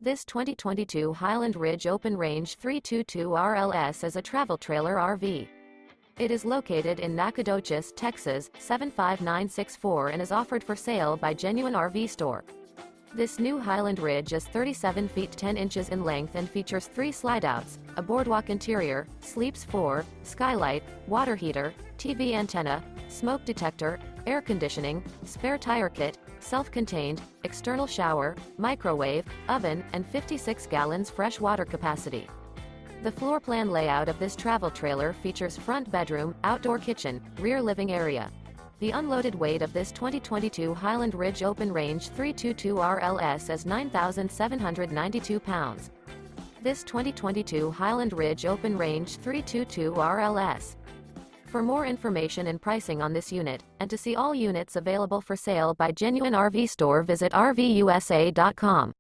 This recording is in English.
This 2022 Highland Ridge Open Range 322 RLS is a travel trailer RV. It is located in Nacogdoches, Texas, 75964 and is offered for sale by Genuine RV Store. This new Highland Ridge is 37 feet 10 inches in length and features 3 slide-outs, a boardwalk interior, sleeps 4, skylight, water heater, TV antenna, smoke detector, air conditioning, spare tire kit, self-contained, external shower, microwave, oven, and 56 gallons fresh water capacity. The floor plan layout of this travel trailer features front bedroom, outdoor kitchen, rear living area. The unloaded weight of this 2022 Highland Ridge Open Range 322 RLS is 9,792 pounds. This 2022 Highland Ridge Open Range 322 RLS. For more information and pricing on this unit, and to see all units available for sale by Genuine RV Store, visit RVUSA.com.